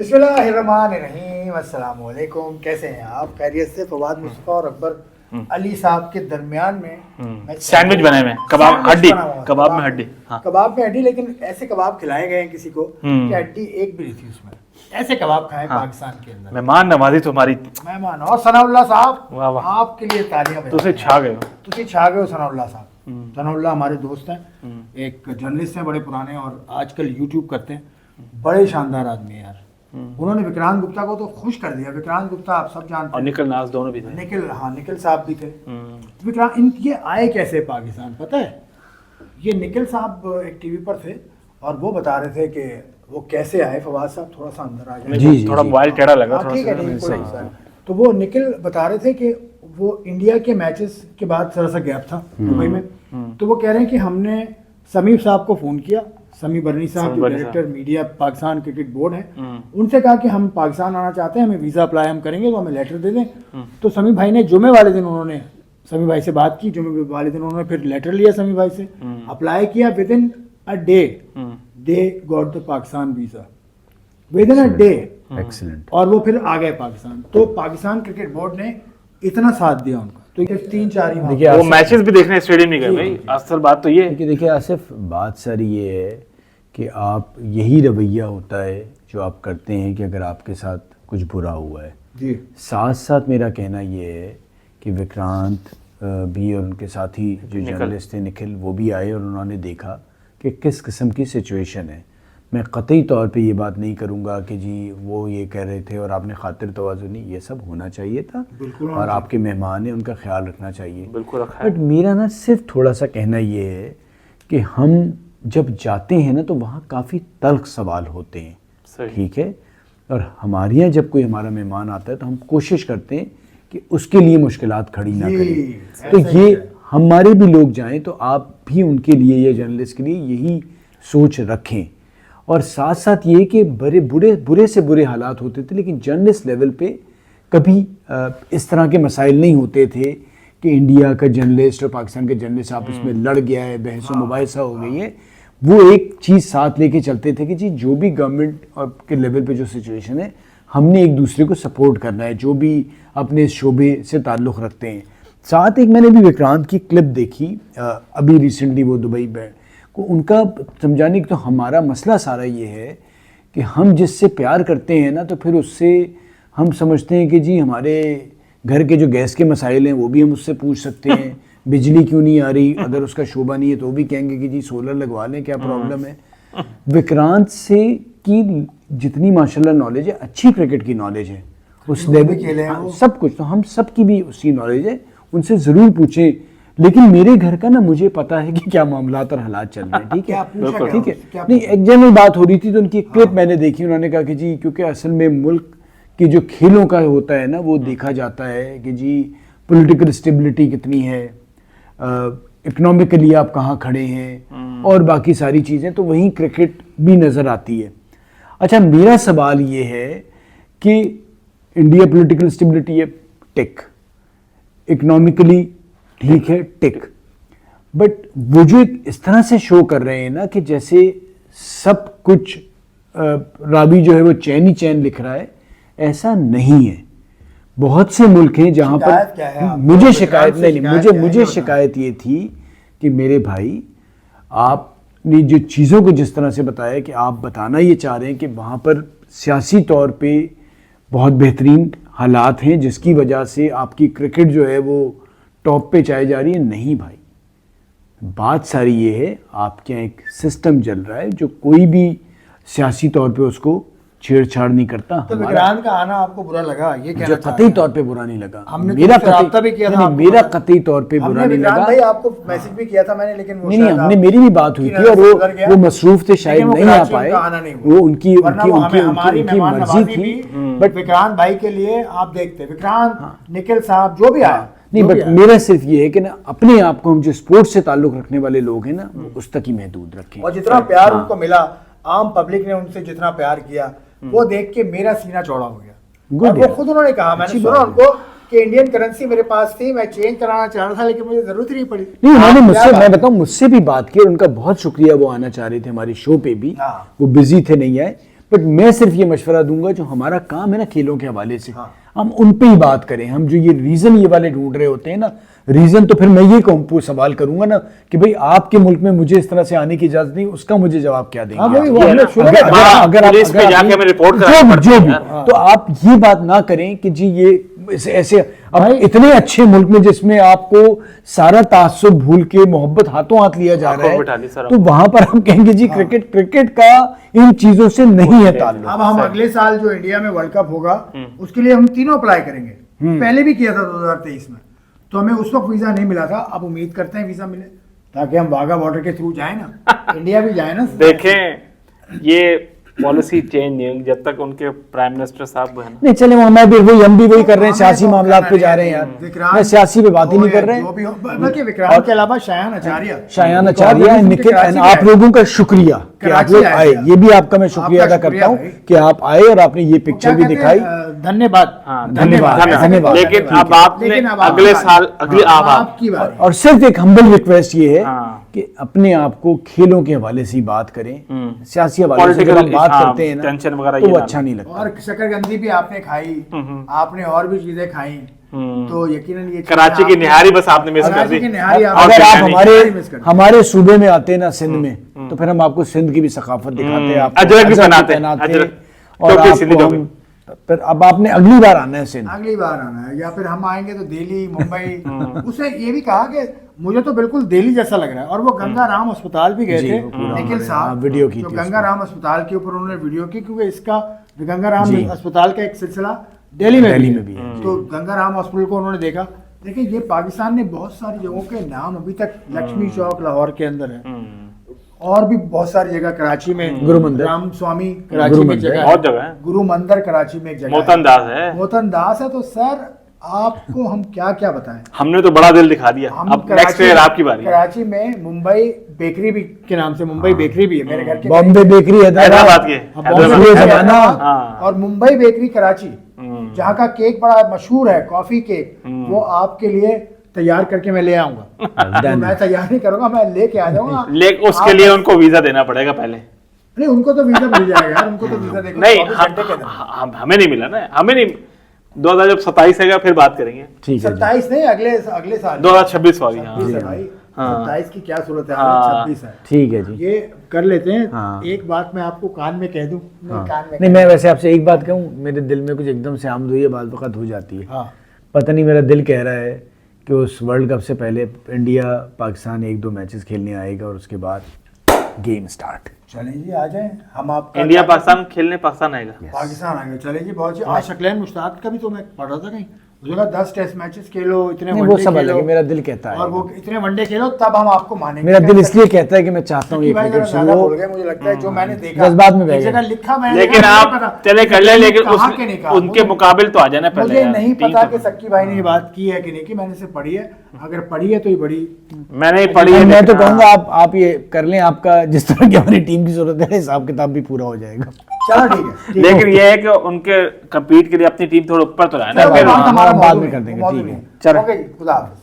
बिस्मिल्लाहिर्रहमानिर्रहीम, अस्सलाम वालेकुम। कैसे हैं आप? खैरियत से? फवाद मुस्तफ़ा और अकबर अली साहब के दरमियान में सैंडविच बने हुए, कबाब हड्डी, कबाब में हड्डी, हाँ कबाब में हड्डी। लेकिन ऐसे कबाब खिलाए गए हैं किसी को कि हड्डी एक भी नहीं थी उसमें। ऐसे कबाब खाए पाकिस्तान के अंदर। मेहमान नवाजी तुम्हारी। मेहमान और सनाउल्लाह साहब, वाह वाह, आपके लिए तालियां। तुझे छा गए हो, तुझे छा गए हो सनाउल्लाह साहब। सनाउल्लाह हमारे दोस्त हैं, एक जर्नलिस्ट हैं बड़े पुराने और आजकल यूट्यूब करते हैं। बड़े शानदार आदमी है यार। उन्होंने विक्रांत गुप्ता को तो खुश कर दिया। विक्रांत गुप्ता आप सब जानते हैं, और निखिल नाज दोनों भी थे। निखिल साहब भी थे। विक्रांत ये आए कैसे पाकिस्तान पता है? ये निखिल साहब एक टीवी पर थे और वो बता रहे थे कि वो कैसे आए। फवाद साहब थोड़ा सा अंदर आ जाए। जी, थोड़ा मोबाइल टेढ़ा लगा, ठीक है, नहीं कोई नहीं। तो वो निखिल बता रहे थे कि वो इंडिया के मैचेस के बाद थोड़ा सा गैप था दुबई में। तो वो कह रहे हैं कि हमने समीर साहब को फ़ोन किया, समी बरनी साहब जो director media Pakistan cricket board है, उनसे कहा कि हम पाकिस्तान आना चाहते हैं, हमें वीज़ा अप्लाई हम करेंगे तो हमें लेटर दे दें। तो समी भाई ने जुमे वाले दिन उन्होंने समी भाई से बात की। जुमे वाले दिन उन्होंने फिर लेटर लिया समी भाई से, अप्लाई किया। With in a day they got the Pakistan visa, with in a day. Excellent. और वो फिर आ गए पाकिस्तान। तो पाकिस्तान क्रिकेट बोर्ड ने इतना साथ दिया उनका। तो 3-4 ही देखिए, वो मैचेस भी देखने स्टेडियम नहीं गए भाई। असल बात तो ये है कि देखिए आसिफ, बात सारी ये है कि आप यही रवैया होता है जो आप करते हैं कि अगर आपके साथ कुछ बुरा हुआ है जी। साथ साथ मेरा कहना ये है कि विक्रांत भी और उनके साथी जो जर्नलिस्ट थे निखिल, वो भी आए और उन्होंने देखा कि किस किस्म की सिचुएशन है। मैं कतई तौर पे ये बात नहीं करूँगा कि जी वो ये कह रहे थे और आपने खातिर तवाज़ु नहीं, ये सब होना चाहिए था और आपके मेहमान हैं उनका ख्याल रखना चाहिए, बिल्कुल। बट मेरा ना सिर्फ थोड़ा सा कहना ये है कि हम जब जाते हैं ना तो वहाँ काफ़ी तल्ख सवाल होते हैं, ठीक है। और हमारे यहाँ जब कोई हमारा मेहमान आता है तो हम कोशिश करते हैं कि उसके लिए मुश्किलात खड़ी ना करें। तो ये हमारे भी लोग जाएं तो आप भी उनके लिए या जर्नलिस्ट के लिए यही सोच रखें। और साथ साथ ये कि बुरे से बुरे हालात होते थे, लेकिन जर्नलिस्ट लेवल पे कभी इस तरह के मसाइल नहीं होते थे कि इंडिया का जर्नलिस्ट और पाकिस्तान के जर्नलिस्ट आपस में लड़ गया है, बहस व मुबाहिसा हो गई है। वो एक चीज़ साथ लेके चलते थे कि जी जो भी गवर्नमेंट के लेवल पे जो सिचुएशन है, हमने एक दूसरे को सपोर्ट करना है, जो भी अपने शोबे से ताल्लुक़ रखते हैं। साथ एक मैंने भी विक्रांत की क्लिप देखी अभी रिसेंटली, वो दुबई में को उनका समझाने की। तो हमारा मसला सारा ये है कि हम जिससे प्यार करते हैं ना तो फिर उससे हम समझते हैं कि जी हमारे घर के जो गैस के मसाइल हैं वो भी हम उससे पूछ सकते हैं, बिजली क्यों नहीं आ रही, अगर उसका शोबा नहीं है तो भी कहेंगे कि जी सोलर लगवा लें, क्या प्रॉब्लम है। विक्रांत से की जितनी माशाल्लाह नॉलेज है, अच्छी क्रिकेट की नॉलेज है, उस लेवल सब कुछ, तो हम सब की भी उसकी नॉलेज है, उनसे ज़रूर पूछें। लेकिन मेरे घर का ना मुझे पता है कि क्या मामलात और हालात चल रहे हैं, ठीक है, ठीक है। नहीं, एक जनरल बात हो रही थी तो उनकी क्लिप मैंने देखी। उन्होंने कहा कि जी क्योंकि असल में मुल्क की जो खेलों का होता है ना वो देखा जाता है कि जी पॉलिटिकल स्टेबिलिटी कितनी है, इकोनॉमिकली आप कहाँ खड़े हैं और बाकी सारी चीज़ें, तो वहीं क्रिकेट भी नज़र आती है। अच्छा, मेरा सवाल ये है कि इंडिया पॉलिटिकल स्टेबिलिटी है, टिक, इकोनॉमिकली ठीक है, टिक, बट वो जो इस तरह से शो कर रहे हैं ना कि जैसे सब कुछ रावी जो है वो चैन ही चैन लिख रहा है, ऐसा नहीं है। बहुत से मुल्क हैं जहाँ पर मुझे शिकायत नहीं, मुझे शिकायत ये थी कि मेरे भाई आपने जो चीज़ों को जिस तरह से बताया कि आप बताना ये चाह रहे हैं कि वहाँ पर सियासी तौर पे बहुत बेहतरीन हालात हैं जिसकी वजह से आपकी क्रिकेट जो है वो टॉप पे चाहे जा रही है। नहीं भाई, बात सारी ये है आपके यहाँ एक सिस्टम चल रहा है जो कोई भी सियासी तौर पे उसको छेड़छाड़ नहीं करता। तो विक्रांत का आना आपको बुरा लगा? ये कहना कतई तौर पे बुरा नहीं लगा। हमने मेरा राब्ता भी किया था, मेरा कतई तौर पे बुरा नहीं लगा भाई। आपको मैसेज भी किया था मैंने, लेकिन वो नहीं, हमने मेरी भी बात हुई थी और वो मसरूफ थे, शायद नहीं आ पाए, वो उनकी मर्जी थी। बट विक्रांत भाई के लिए आप देखते, विक्रांत निखिल साहब जो भी आया नहीं, बट मेरा सिर्फ ये है कि ना अपने आप को हम जो स्पोर्ट्स से ताल्लुक रखने वाले लोग हैं ना उस तक ही महदूद रखें। और जितना प्यार उनको मिला, आम पब्लिक ने उनसे जितना प्यार किया, वो देख के मेरा सीना चौड़ा हो गया। और वो खुद उन्होंने कहा, मैंने सुना उनको कि इंडियन करेंसी मेरे पास थी, मैं चेंज कराना चाह रहा था लेकिन मुझे जरूरत ही नहीं पड़ी। नहीं, उन्होंने मुझसे, मैं बताऊं, मुझसे भी बात की और उनका बहुत शुक्रिया, वो आना चाह रहे थे हमारे शो पे भी, वो बिजी थे नहीं आए। बट मैं सिर्फ ये मशवरा दूंगा, जो हमारा काम है ना खेलों के हवाले से, हम उन पे ही बात करें। हम जो ये रीजन ये वाले ढूंढ रहे होते हैं ना, रीजन तो फिर मैं ये कहूँ सवाल करूंगा ना कि भाई आपके मुल्क में मुझे इस तरह से आने की इजाजत नहीं, उसका मुझे जवाब क्या देंगे? हाँ, वही, वो आप? हमने सुना है। अगर आप पुलिस पे जाके हमें रिपोर्ट करानी पड़ती जो है भी, यार। तो आप ये बात ना करें कि जी ये ऐसे अब इतने अच्छे मुल्क में जिसमें आपको सारा तासुब भूल के मोहब्बत हाथों हाथ लिया जा रहा आंखों बिठा ली है, सर तो वहां पर हम कहेंगे जी क्रिकेट का इन चीजों से नहीं है ताल्लुक। अब हम अगले साल जो इंडिया में वर्ल्ड कप होगा उसके लिए हम तीनों अप्लाई करेंगे। पहले भी किया था 2023 में, तो हमें उस वक्त वीजा नहीं मिला था। अब उम्मीद करते हैं वीजा मिले ताकि हम वाघा बॉर्डर के थ्रू जाए ना, इंडिया भी जाए ना। देखें ये पॉलिसी चेंज नहीं होगी जब तक उनके प्राइम मिनिस्टर साहब है ना। नहीं चले हम भी वही कर रहे हैं, सियासी मामलात पे जा रहे हैं यार, विक्रांत मैं सियासी पे बात ही नहीं कर रहे जो हैं। भी हो, बल्कि विक्रांत के अलावा शायान आचार्य, शायान एक और आचार्य, जर्नलिस्ट निखिल, कराची में आप आए। लोगों का शुक्रिया कि आप कराची लोग आए आए, थे। ये भी आपका मैं शुक्रिया आपका अदा करता शुक्रिया हूँ भाई। कि आप आए और आपने ये पिक्चर भी क्या कहते दिखाई। हैं, धन्यवाद। हाँ, धन्यवाद, ऐसे धन्यवाद। कहते हैं। लेकिन अब आपने लेकिन अब अगले आपकी साल बारी। अगली हाँ, आप आपकी बारी। और सिर्फ एक हम्बल रिक्वेस्ट ये है हाँ। कि अपने आप को खेलों के हवाले से ही बात करें, सियासी हवाले से जब हम Political, बात हाँ, करते हैं ना टेंशन वगैरह तो ये वो ना अच्छा नहीं लगता। और शकरकंदी भी आपने खाई, आपने और भी चीजें खाई, तो यकीनन ये चीजें कराची की आपने- निहारी बस आपने मिस कर कराची दी। की निहारी और अगर क्या आप नहीं। हमारे सूबे में आते ना सिंध में, तो फिर हम आपको सिंध की भी सकाफत दिखाते हैं, आपको अजरक भी अजरक पहनाते, पहनाते अजरक। और टोपी, आपको सिंधी टोपी। हम फिर अब आपने अगली बार आना है सिंध। अगली बार आना है, या फिर हम आएंगे तो दिल्ली, मुंबई। उसने ये भी कहा कि मुझे तो बिल्कुल दिल्ली जैसा लग रहा है। और वो गंगा राम अस्पताल भी गए जी, थे, वो पूरा निखिल हमारे, साहब, हाँ, वीडियो की जो थी गंगा उसकी। राम अस्पताल के ऊपर उन्होंने वीडियो की, क्योंकि इसका गंगा राम जी। अस्पताल का एक सिलसिला दिल्ली में भी है। है। तो गंगा राम हॉस्पिटल को उन्होंने देखा। देखिए ये पाकिस्तान ने बहुत सारी जगहों के नाम अभी तक, लक्ष्मी चौक लाहौर के अंदर है, और भी बहुत सारी जगह, कराची में गुरु मंदिर, राम स्वामी कराची गुरु में एक मंदिर, जगह बहुत जगह है। गुरु मंदिर कराची में एक जगह मोहतन दास है। मोहतन दास है। तो सर आपको हम क्या क्या बताएं। हमने तो बड़ा दिल दिखा दिया। हम अब नेक्स्ट ईयर आपकी बारी है। कराची में मुंबई बेकरी भी के नाम से मुंबई बेकरी भी है मेरे घर के बॉम्बे बेकरी हैदराबाद के हाँ, हैदराबाद बॉम्बे ये बेकरी जमाना। हैदराबाद हाँ। और मुंबई बेकरी कराची, जहाँ का केक बड़ा मशहूर है, कॉफी केक, वो आपके लिए तैयार करके मैं ले आऊंगा। तो मैं तैयार नहीं करूंगा, मैं लेके आ जाऊंगा। लेकिन उसके लिए उनको वीजा देना पड़ेगा पहले। नहीं, उनको तो वीजा मिल जाएगा यार, उनको तो वीजा देगा नहीं 24 घंटे के अंदर। हमें नहीं मिला ना, हमें नहीं। 2027 आएगा फिर बात करेंगे। ठीक है जी। 27 नहीं, अगले साल 2026 सॉरी। 26 है भाई। हाँ। 27 की क्या सूरत है, हाँ। 26 है। ठीक है जी। ये कर लेते हैं। हाँ। एक बात मैं आपको कान में कह दूं, हाँ। कान में नहीं, मैं वैसे आपसे एक बात कहूँ, मेरे दिल में कुछ एकदम से आमद हुई है, बात वक़्त हो जाती है। हाँ। पता नहीं मेरा दिल कह रहा है कि उस वर्ल्ड कप से पहले इंडिया पाकिस्तान 1-2 मैचेस खेलने आएगा और उसके बाद गेम स्टार्ट। चलें जी, आ जाएं हम आपका। इंडिया पाकिस्तान खेलने पाकिस्तान आएगा। पाकिस्तान आ गए, चलें जी, बहुत आज शक्लैन मुश्ताक का भी तो मैं पढ़ रहा था कहीं, मुझे लगा 10 टेस्ट मैचेस खेलो, इतने नहीं, वो वनडे सब अलग खेलो, है, मेरा दिल कहता है। और वो इतने वनडे खेलो तब हम आपको मानेंगे। मेरा दिल इसलिए कहता है कि मैं चाहता हूँ ये कि भाई क्रिकेट जरा शुरू ज्यादा हो। बोल गए, मुझे लगता है जो मैंने देखा जज्बात में बह एक गए। जगह लिखा मैंने लेकिन देखा, मुझे आप पता। चले कर ले, लेकिन कहा कि नहीं कहा, उनके मुकाबिल तो आ जाना पहले मुझे यार। नहीं टीम पता तो- कि सक्की भाई ने ये बात की है कि नहीं की, मैंने सिर्फ पढ़ी है। अगर पढ़ी है तो ये बड़ी मैंने पढ़ी है। मैं तो लेकिन कहूँगा आप ये कर लें, आपका जिस तरह की हमारी टीम की जरूरत है, हिसाब किताब भी पूरा हो जाएगा। चलो ठीक है, ठीक है। लेकिन ये है कि उनके कम्पीट के लिए अपनी टीम थोड़ा ऊपर तो है ना। चलो, फिर बात हमारा बाद मौजूद में है, कर देंगे, मौजूद ठीक है। है। चलो। ओके, खुदा हाफिज़।